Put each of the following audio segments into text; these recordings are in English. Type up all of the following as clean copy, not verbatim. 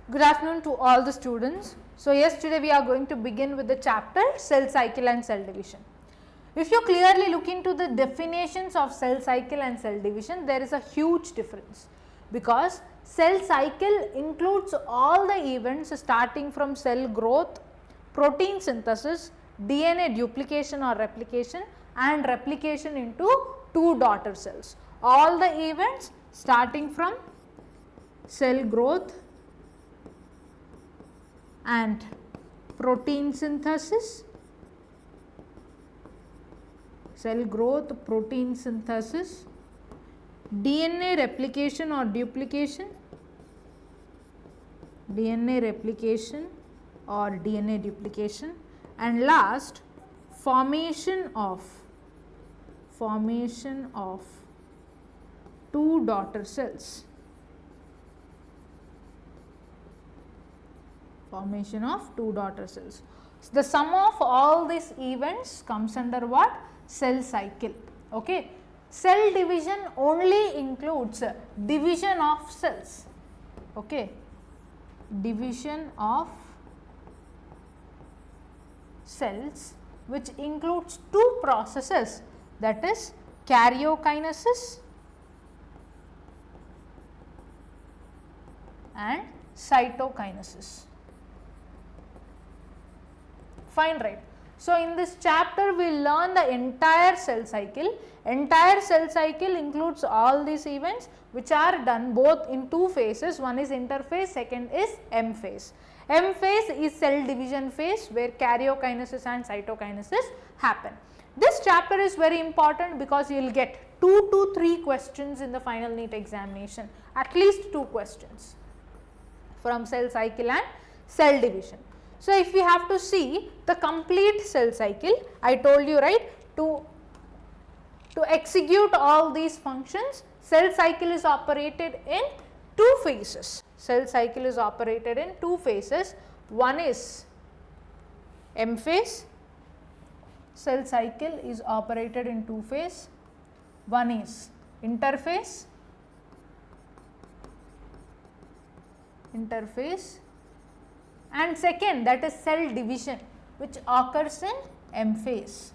Good afternoon to all the students. So, yes, today we are going to begin with the chapter cell cycle and cell division. If you clearly look into the definitions of cell cycle and cell division, there is a huge difference, because cell cycle includes all the events starting from cell growth, protein synthesis, DNA duplication or replication, and replication into two daughter cells. All the events starting from cell growth and protein synthesis, cell growth, protein synthesis, DNA replication or duplication, DNA replication or DNA duplication, and last formation of two daughter cells. Formation of two daughter cells. So, the sum of all these events comes under what? Cell cycle. Okay. Cell division only includes division of cells. Okay. Division of cells, which includes two processes, that is karyokinesis and cytokinesis. Fine, right? So, in this chapter we will learn the entire cell cycle. Entire cell cycle includes all these events which are done both in two phases. One is interphase, second is M-phase. M-phase is cell division phase, where karyokinesis and cytokinesis happen. This chapter is very important because you will get 2 to 3 questions in the final NEET examination, at least 2 questions from cell cycle and cell division. So, if we have to see the complete cell cycle, I told you, right, to execute all these functions, cell cycle is operated in 2 phases. Cell cycle is operated in 2 phases. One is M-phase. Cell cycle is operated in 2 phases. One is interphase. And second, that is cell division, which occurs in M-phase.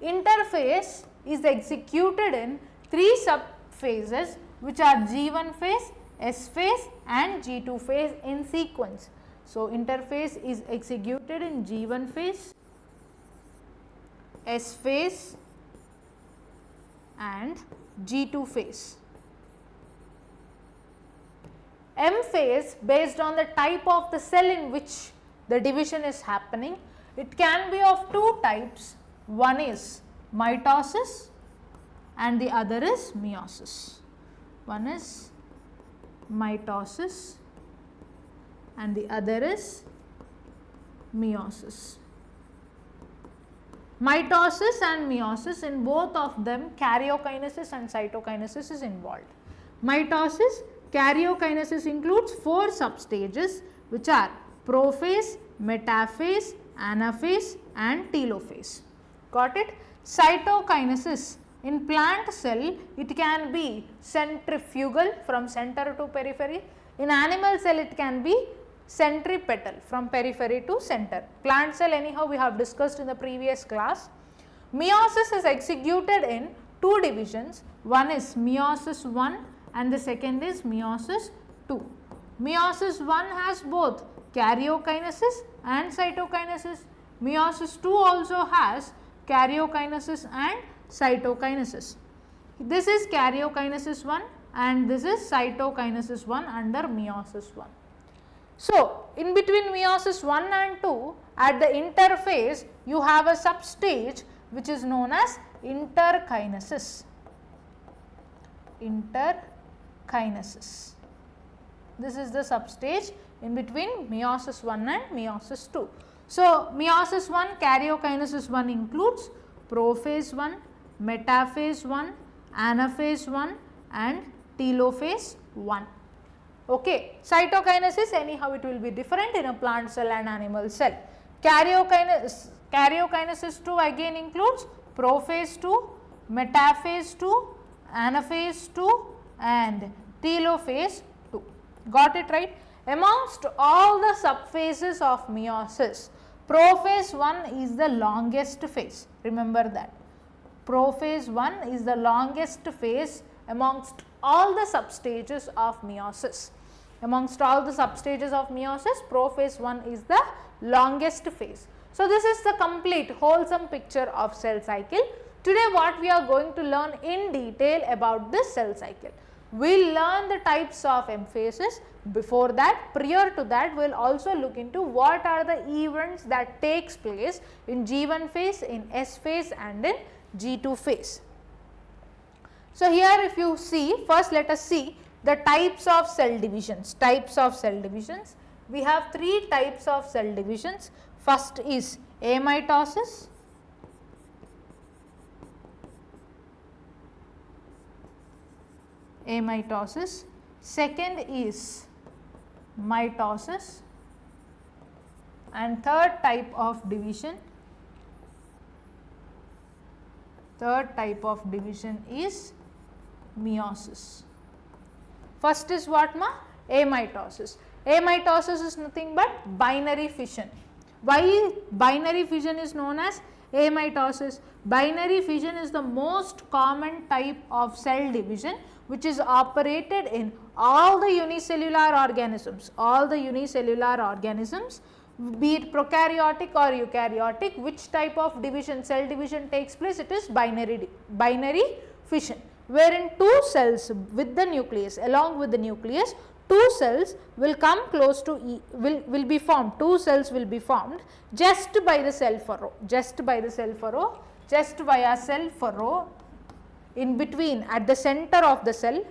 Interphase is executed in 3 subphases, which are G1 phase, S phase and G2 phase in sequence. So, interphase is executed in G1 phase, S phase and G2 phase. M-phase, based on the type of the cell in which the division is happening, it can be of 2 types. One is mitosis and the other is meiosis. One is mitosis and the other is meiosis. Mitosis and meiosis, in both of them karyokinesis and cytokinesis is involved. Mitosis, karyokinesis includes 4 substages, which are prophase, metaphase, anaphase and telophase. Got it? Cytokinesis, in plant cell it can be centrifugal, from center to periphery. In animal cell it can be centripetal, from periphery to center. Plant cell anyhow we have discussed in the previous class. Meiosis is executed in 2 divisions. One is meiosis 1 and the second is meiosis 2. Meiosis 1 has both karyokinesis and cytokinesis. Meiosis 2 also has karyokinesis and cytokinesis. This is karyokinesis 1 and this is cytokinesis 1 under meiosis 1. So, in between meiosis 1 and 2, at the interphase you have a substage which is known as interkinesis. Interkinesis. This is the substage in between meiosis 1 and meiosis 2. So, meiosis 1, karyokinesis 1 includes prophase 1, metaphase 1, anaphase 1 and telophase 1. Okay. Cytokinesis anyhow it will be different in a plant cell and animal cell. Karyokinesis 2 again includes prophase 2, metaphase 2, anaphase 2 and telophase 2. Got it right? Amongst all the subphases of meiosis, prophase 1 is the longest phase. Remember that. Prophase 1 is the longest phase amongst all the substages of meiosis. Amongst all the substages of meiosis, prophase 1 is the longest phase. So, this is the complete wholesome picture of cell cycle. Today what we are going to learn in detail about this cell cycle. We will learn the types of M-phases. Before that, prior to that, we will also look into what are the events that takes place in G1 phase, in S phase and in G2 phase. So, here if you see, first let us see the types of cell divisions. Types of cell divisions. We have 3 types of cell divisions. First is amitosis, amitosis. Second is mitosis, and third type of division is meiosis. First is what ma? Amitosis. Amitosis is nothing but binary fission. Why binary fission is known as amitosis? Binary fission is the most common type of cell division which is operated in all the unicellular organisms. All the unicellular organisms, be it prokaryotic or eukaryotic, which type of division, cell division takes place? It is binary fission, wherein 2 cells with the nucleus, along with the nucleus, 2 cells will come close to will be formed. 2 cells will be formed just by the cell furrow, just via cell furrow. In between, at the center of the cell,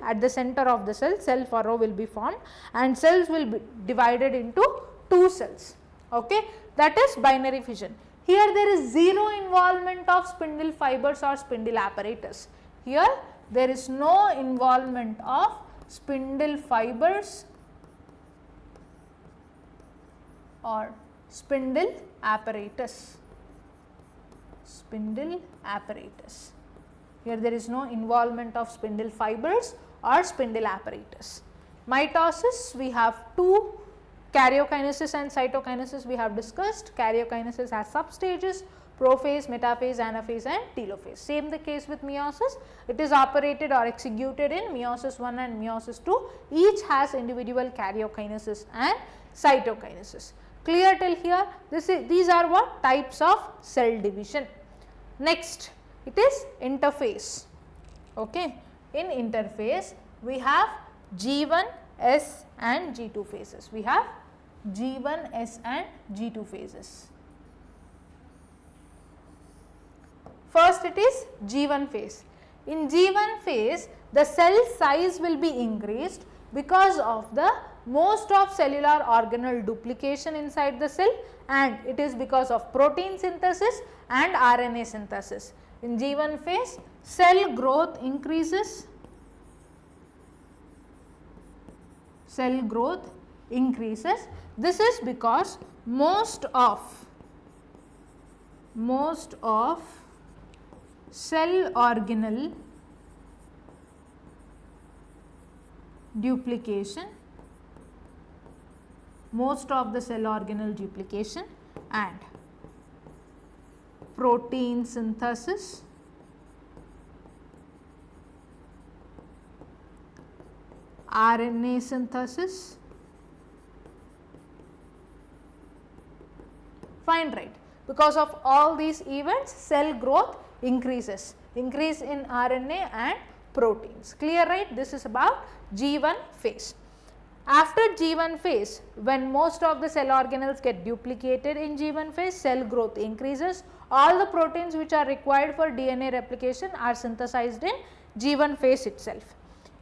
cell furrow will be formed and cells will be divided into 2 cells. Okay, that is binary fission. Here there is zero involvement of spindle fibers or spindle apparatus. Here there is no involvement of spindle fibers or spindle apparatus. Here there is no involvement of spindle fibers or spindle apparatus. Mitosis, we have 2, karyokinesis and cytokinesis we have discussed. Karyokinesis has substages, prophase, metaphase, anaphase and telophase. Same the case with meiosis. It is operated or executed in meiosis 1 and meiosis 2. Each has individual karyokinesis and cytokinesis. Clear till here? These are what? Types of cell division. Next, it is interphase. Okay. In interphase, we have G1, S and G2 phases. We have G1, S and G2 phases. First, it is G1 phase. In G1 phase, the cell size will be increased because of the most of cellular organelle duplication inside the cell, and it is because of protein synthesis and RNA synthesis. In G1 phase, cell growth increases. This is because most of cell organelle duplication, and protein synthesis, RNA synthesis. Fine, right? Because of all these events, cell growth increase in RNA and proteins. Clear, right? This is about G1 phase. After G1 phase, when most of the cell organelles get duplicated in G1 phase, cell growth increases. All the proteins which are required for DNA replication are synthesized in G1 phase itself.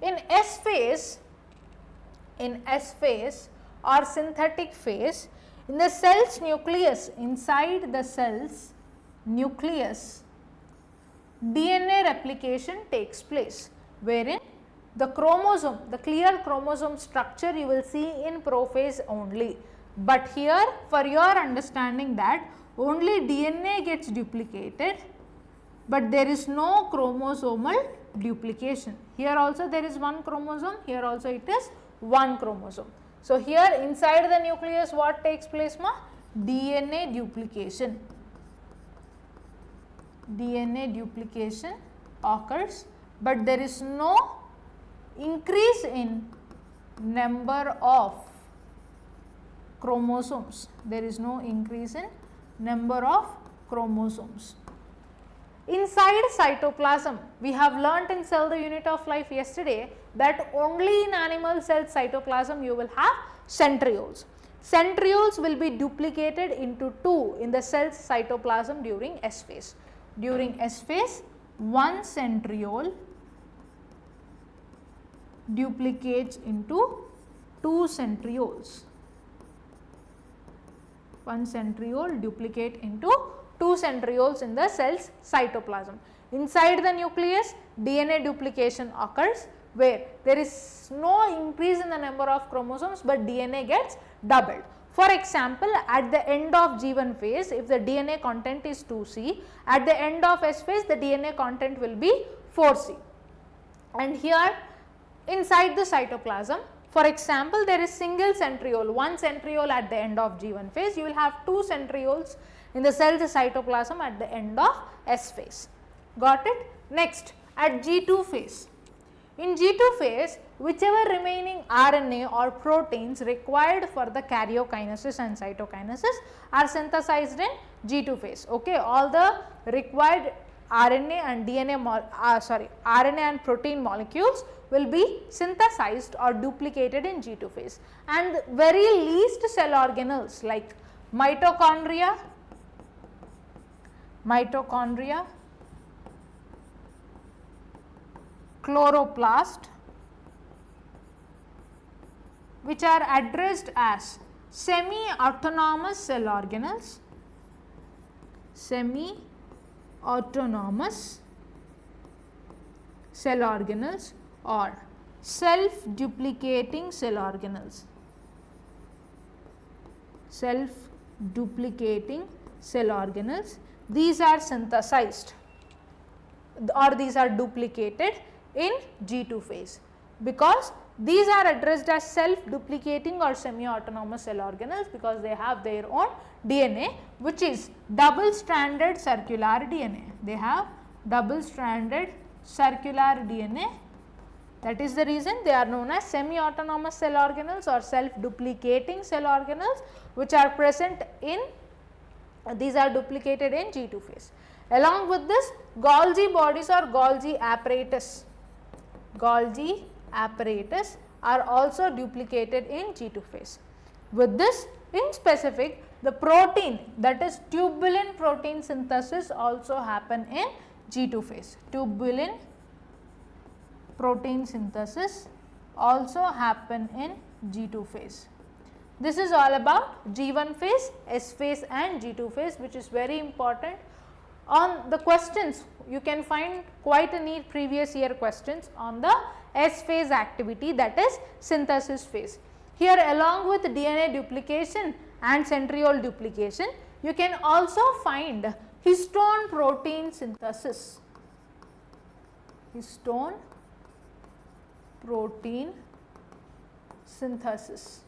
In S phase or synthetic phase, in the cell's nucleus, inside the cell's nucleus, DNA replication takes place, wherein the chromosome, the clear chromosome structure you will see in prophase only. But here, for your understanding, that only DNA gets duplicated, but there is no chromosomal duplication. Here also there is one chromosome, here also it is one chromosome. So here inside the nucleus what takes place ma? DNA duplication. DNA duplication occurs, but there is no increase in number of chromosomes. There is no increase in number of chromosomes. Inside cytoplasm, we have learnt in Cell the Unit of Life yesterday that only in animal cell cytoplasm you will have centrioles. Centrioles will be duplicated into two in the cell's cytoplasm during S phase. During S phase, one centriole duplicates into two centrioles. One centriole duplicate into two centrioles in the cell's cytoplasm. Inside the nucleus, DNA duplication occurs where there is no increase in the number of chromosomes, but DNA gets doubled. For example, at the end of G1 phase, if the DNA content is 2C, at the end of S phase, the DNA content will be 4C. And here inside the cytoplasm, for example, there is single centriole, one centriole at the end of G1 phase, you will have two centrioles in the cell's cytoplasm at the end of S phase. Got it? Next, at G2 phase. In G2 phase, whichever remaining RNA or proteins required for the karyokinesis and cytokinesis are synthesized in G2 phase. Okay, all the required RNA and RNA and protein molecules will be synthesized or duplicated in G2 phase, and very least cell organelles like mitochondria, chloroplast, which are addressed as semi-autonomous cell organelles, or self-duplicating cell organelles. These are synthesized or these are duplicated in G2 phase, because these are addressed as self-duplicating or semi-autonomous cell organelles because they have their own DNA, which is double-stranded circular DNA. They have double-stranded circular DNA. That is the reason they are known as semi-autonomous cell organelles or self-duplicating cell organelles, which are present in, these are duplicated in G2 phase. Along with this, Golgi bodies or Golgi apparatus are also duplicated in G2 phase. With this, in specific, the protein, that is tubulin protein synthesis also happen in G2 phase. Tubulin protein synthesis also happen in G2 phase. This is all about G1 phase, S phase and G2 phase, which is very important. On the questions, you can find quite a neat previous year questions on the S phase activity, that is synthesis phase. Here, along with DNA duplication and centriole duplication, you can also find histone protein synthesis. Histone protein synthesis.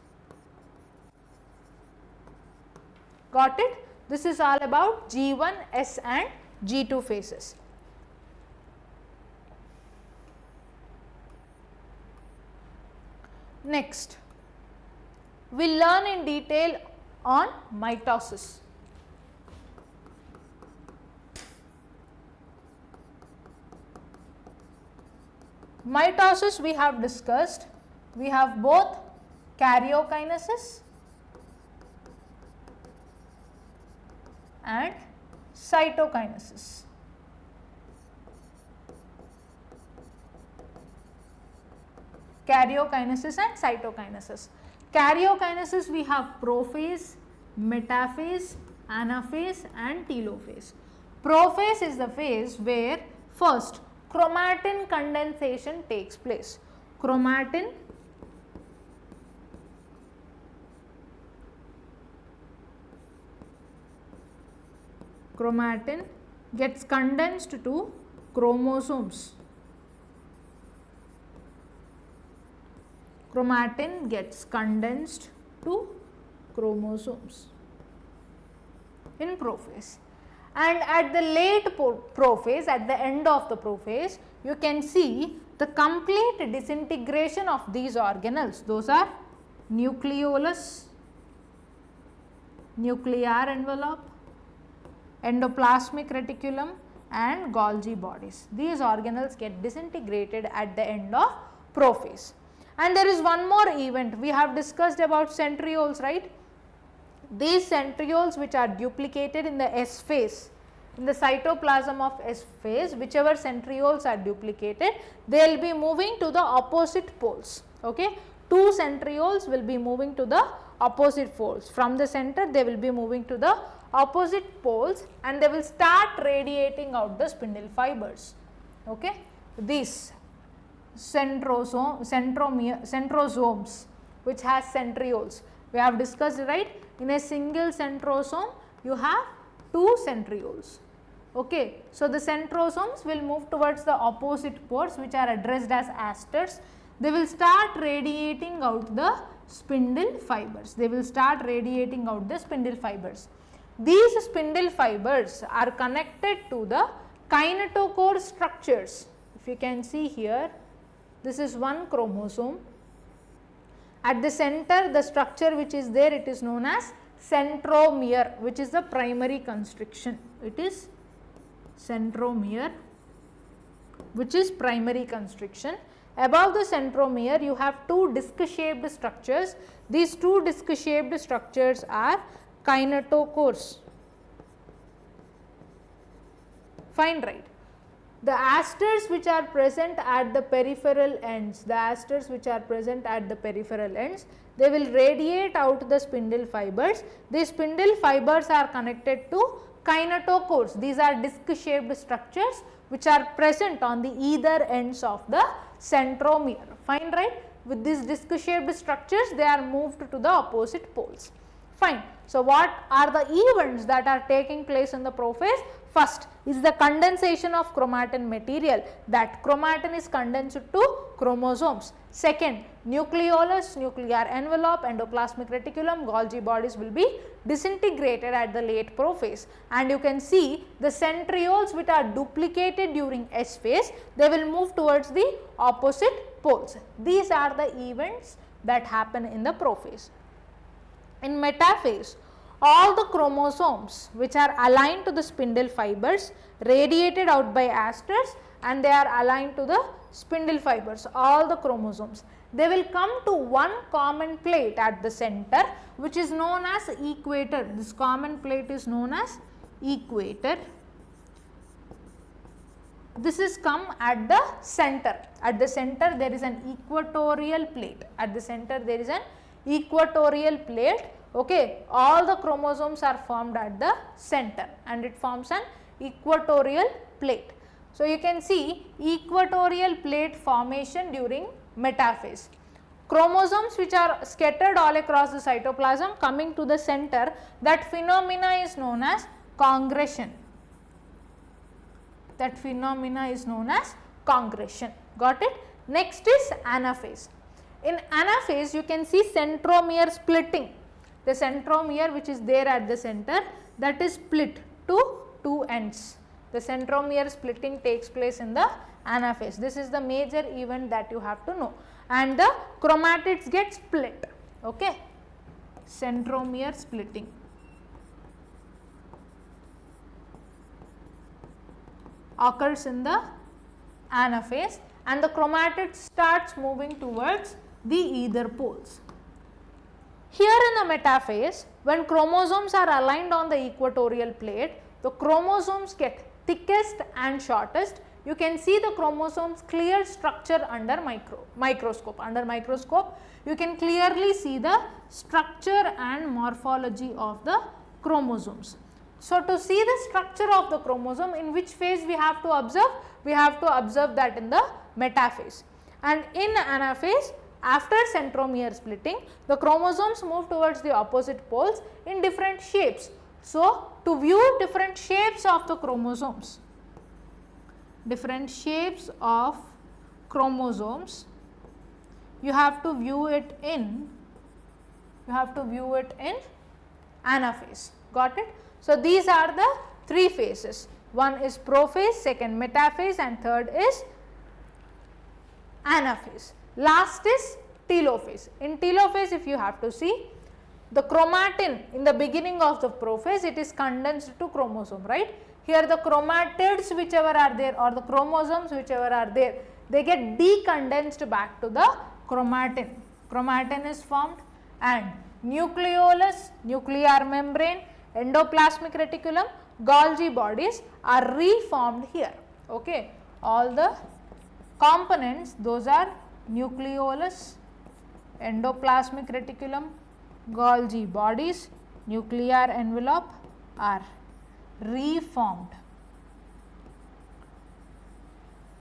Got it? This is all about G1, S and G2 phases. Next, we will learn in detail on mitosis. Mitosis we have discussed. We have both karyokinesis and cytokinesis. Karyokinesis and cytokinesis. Karyokinesis we have prophase, metaphase, anaphase and telophase. Prophase is the phase where first chromatin condensation takes place. Chromatin gets condensed to chromosomes. chromatin gets condensed to chromosomes in prophase. And at the late prophase, at the end of the prophase, you can see the complete disintegration of these organelles. Those are nucleolus, nuclear envelope, endoplasmic reticulum and Golgi bodies. These organelles get disintegrated at the end of prophase. And there is one more event. We have discussed about centrioles, right? These centrioles which are duplicated in the S phase, in the cytoplasm of S phase, whichever centrioles are duplicated, they will be moving to the opposite poles. Okay? Two centrioles will be moving to the opposite poles. From the center, they will be moving to the opposite poles and they will start radiating out the spindle fibers. Okay? These centrosomes which has centrioles. We have discussed, right? In a single centrosome, you have two centrioles. Okay. So, the centrosomes will move towards the opposite poles which are addressed as asters. They will start radiating out the spindle fibers. They will start radiating out the spindle fibers. These spindle fibers are connected to the kinetochore structures. If you can see here, this is one chromosome. At the center, the structure which is there, it is known as centromere, which is the primary constriction. It is centromere, which is primary constriction. Above the centromere, you have two disc-shaped structures. These two disc-shaped structures are kinetochores. Fine, right? The asters which are present at the peripheral ends, they will radiate out the spindle fibers. These spindle fibers are connected to kinetochores. These are disc-shaped structures which are present on the either ends of the centromere. Fine, right? With these disc-shaped structures, they are moved to the opposite poles. Fine. So, what are the events that are taking place in the prophase? First is the condensation of chromatin material. That chromatin is condensed to chromosomes. Second, nucleolus, nuclear envelope, endoplasmic reticulum, Golgi bodies will be disintegrated at the late prophase. And you can see the centrioles which are duplicated during S phase, they will move towards the opposite poles. These are the events that happen in the prophase. In metaphase, all the chromosomes which are aligned to the spindle fibers radiated out by asters and they are aligned to the spindle fibers, all the chromosomes. They will come to one common plate at the center which is known as equator. This common plate is known as equator. This is come at the center. At the center there is an equatorial plate. At the center there is an equatorial plate. Okay, all the chromosomes are formed at the center and it forms an equatorial plate. So, you can see equatorial plate formation during metaphase. Chromosomes which are scattered all across the cytoplasm coming to the center, that phenomena is known as congregation. That phenomena is known as congregation. Got it? Next is anaphase. In anaphase, you can see centromere splitting. The centromere which is there at the center, that is split to two ends. The centromere splitting takes place in the anaphase. This is the major event that you have to know. And the chromatids get split. Okay. Centromere splitting. Occurs in the anaphase and the chromatid starts moving towards the either poles. Here in the metaphase, when chromosomes are aligned on the equatorial plate, the chromosomes get thickest and shortest. You can see the chromosomes clear structure under microscope. Under microscope, you can clearly see the structure and morphology of the chromosomes. So, to see the structure of the chromosome, in which phase we have to observe? We have to observe that in the metaphase. And in anaphase, after centromere splitting, the chromosomes move towards the opposite poles in different shapes. So, to view different shapes of the chromosomes, you have to view it in anaphase. Got it? So, these are the 3 phases. One is prophase, second metaphase, and third is anaphase. Last is telophase. In telophase, if you have to see, the chromatin in the beginning of the prophase, it is condensed to chromosome, right? Here the chromatids whichever are there, or the chromosomes whichever are there, they get decondensed back to the chromatin. Chromatin is formed, and nucleolus, nuclear membrane, endoplasmic reticulum, Golgi bodies are reformed here. Okay, all the components, those are nucleolus, endoplasmic reticulum, Golgi bodies, nuclear envelope are reformed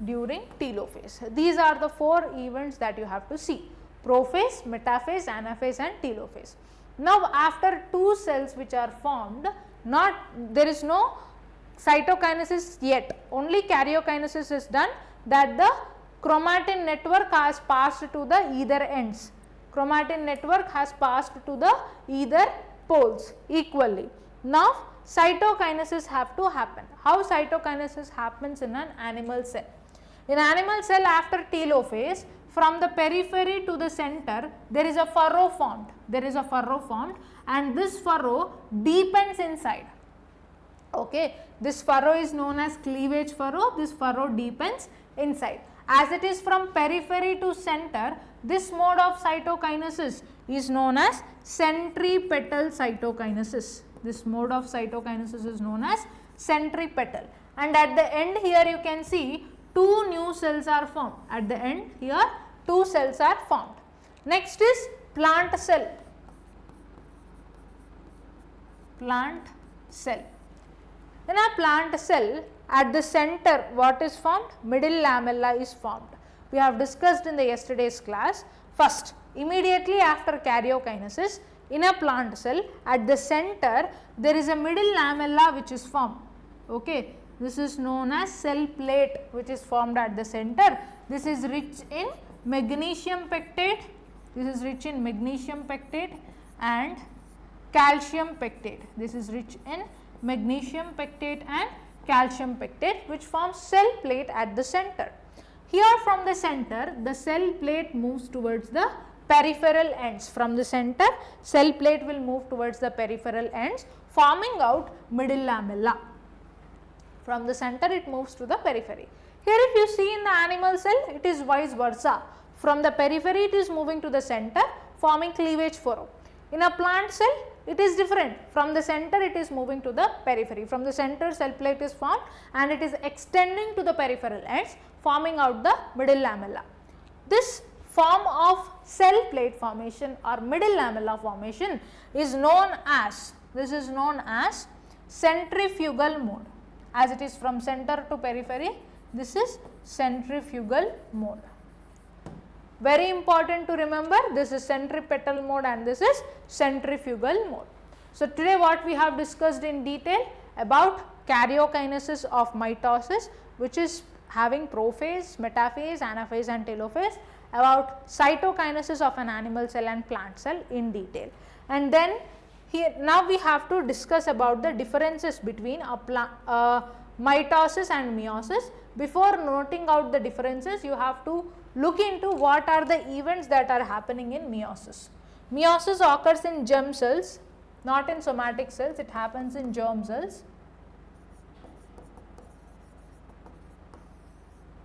during telophase. These are the 4 events that you have to see: prophase, metaphase, anaphase, and telophase. Now, after 2 cells which are formed, there is no cytokinesis yet, only karyokinesis is done, that the chromatin network has passed to the either ends. Chromatin network has passed to the either poles equally. Now, cytokinesis have to happen. How cytokinesis happens in an animal cell? In animal cell, after telophase, from the periphery to the center, there is a furrow formed. And this furrow deepens inside. Okay, this furrow is known as cleavage furrow. This furrow deepens inside. As it is from periphery to center, this mode of cytokinesis is known as centripetal cytokinesis. This mode of cytokinesis is known as centripetal. And at the end here you can see 2 new cells are formed. At the end here 2 cells are formed. Next is plant cell. Plant cell. In a plant cell, at the center what is formed? Middle lamella is formed. We have discussed in the yesterday's class. First, immediately after karyokinesis, in a plant cell, at the center there is a middle lamella which is formed. Okay, this is known as cell plate, which is formed at the center. This is rich in magnesium pectate. This is rich in magnesium pectate and calcium pectate. This is rich in magnesium pectate and calcium pectate, which forms cell plate at the center. Here from the center, the cell plate moves towards the peripheral ends. From the center, cell plate will move towards the peripheral ends, forming out middle lamella. From the center, it moves to the periphery. Here if you see in the animal cell, it is vice versa. From the periphery, it is moving to the center, forming cleavage furrow. In a plant cell, it is different. From the center, it is moving to the periphery. From the center, cell plate is formed and it is extending to the peripheral ends, forming out the middle lamella. This form of cell plate formation or middle lamella formation is known as, centrifugal mode. As it is from center to periphery, this is centrifugal mode. Very important to remember, this is centripetal mode and this is centrifugal mode. So, today what we have discussed in detail about karyokinesis of mitosis, which is having prophase, metaphase, anaphase and telophase, about cytokinesis of an animal cell and plant cell in detail. And then here now we have to discuss about the differences between mitosis and meiosis. Before noting out the differences, you have to look into what are the events that are happening in meiosis. Meiosis occurs in germ cells, not in somatic cells, it happens in germ cells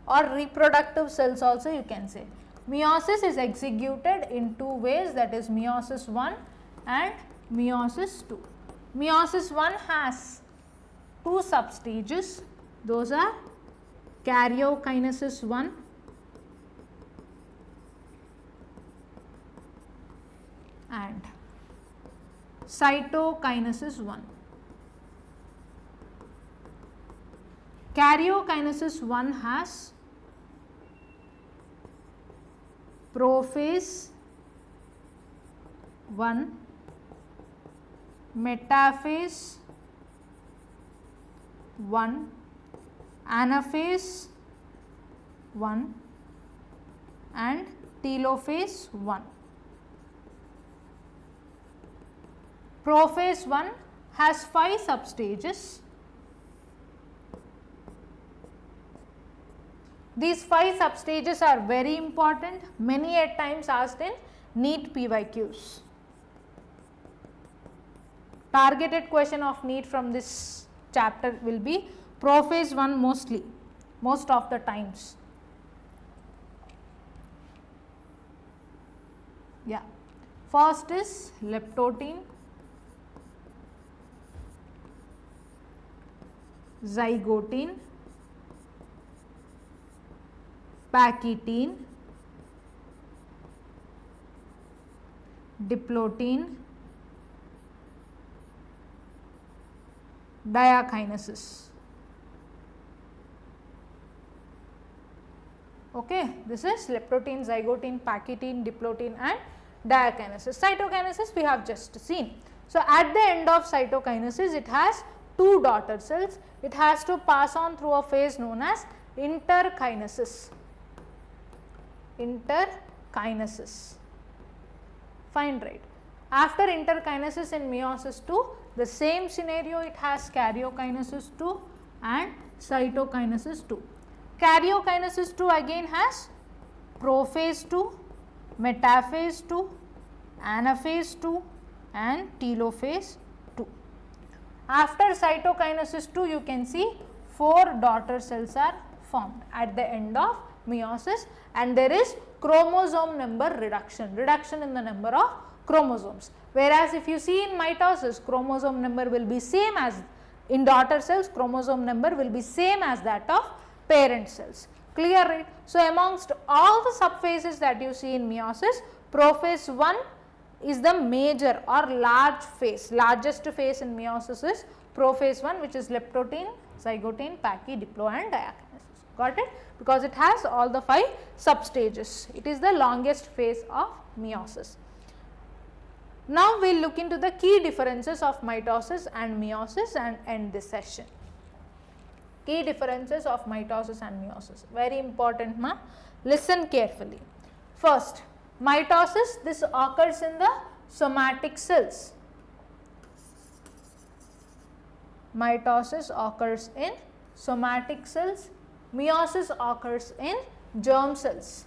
or reproductive cells also you can say. Meiosis is executed in 2 ways, that is meiosis 1 and meiosis 2. Meiosis 1 has 2 substages, those are karyokinesis 1 and cytokinesis 1. Karyokinesis 1 has prophase 1, metaphase 1, anaphase 1 and telophase 1. Prophase 1 has 5 substages. These 5 substages are very important, many a times asked in NEET PYQs. Targeted question of NEET from this chapter will be prophase 1 mostly, most of the times. Yeah. First is leptotene, zygotine, pachytene, diplotene, diakinesis. Okay, this is leptotene, zygotine, pachytene, diplotene and diakinesis. Cytokinesis we have just seen. So, at the end of cytokinesis it has 2 daughter cells. It has to pass on through a phase known as interkinesis. Interkinesis. Fine, right. After interkinesis in meiosis 2, the same scenario, it has karyokinesis 2 and cytokinesis 2. Karyokinesis 2 again has prophase 2, metaphase 2, anaphase 2 and telophase 2. After cytokinesis 2, you can see 4 daughter cells are formed at the end of meiosis, and there is chromosome number reduction in the number of chromosomes. Whereas, if you see in mitosis, chromosome number will be same as in daughter cells, chromosome number will be same as that of parent cells. Clear, right? So, amongst all the subphases that you see in meiosis, prophase 1 is the major or large phase, largest phase in meiosis is prophase 1, which is leptotene, zygotine, pachy, diplo and diakinesis. Got it? Because it has all the 5 substages. It is the longest phase of meiosis. Now, we will look into the key differences of mitosis and meiosis and end this session. Key differences of mitosis and meiosis, very important, ma. Listen carefully. First, mitosis, this occurs in the somatic cells. Mitosis occurs in somatic cells, meiosis occurs in germ cells.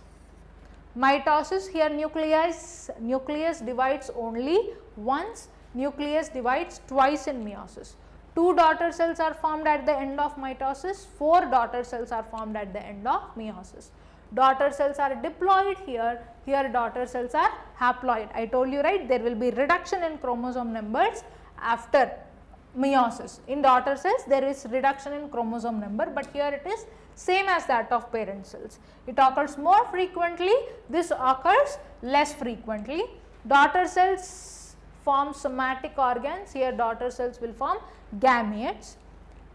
Mitosis, here nucleus divides only once, nucleus divides twice in meiosis. 2 daughter cells are formed at the end of mitosis, 4 daughter cells are formed at the end of meiosis. Daughter cells are diploid here, daughter cells are haploid. I told you, right, there will be reduction in chromosome numbers after meiosis. In daughter cells there is reduction in chromosome number, but here it is same as that of parent cells. It occurs more frequently, this occurs less frequently. Daughter cells form somatic organs, here daughter cells will form gametes.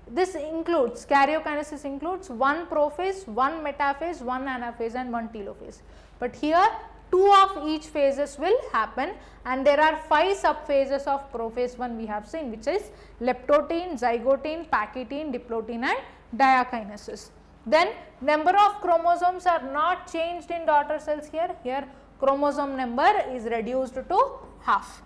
This includes, karyokinesis includes 1 prophase, 1 metaphase, 1 anaphase and 1 telophase. But here 2 of each phases will happen, and there are 5 subphases of prophase 1 we have seen, which is leptotene, zygotine, pachytene, diplotene and diakinesis. Then number of chromosomes are not changed in daughter cells here, chromosome number is reduced to half.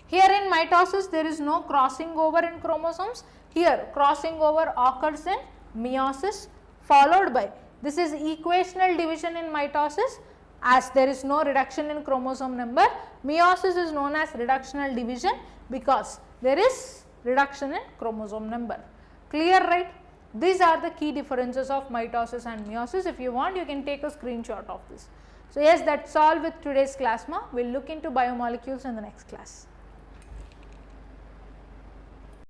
Here in mitosis there is no crossing over in chromosomes, here crossing over occurs in meiosis, followed by, this is equational division in mitosis, as there is no reduction in chromosome number. Meiosis is known as reductional division because there is reduction in chromosome number. Clear, right? These are the key differences of mitosis and meiosis. If you want, you can take a screenshot of this. So, yes, that's all with today's class, ma. We will look into biomolecules in the next class.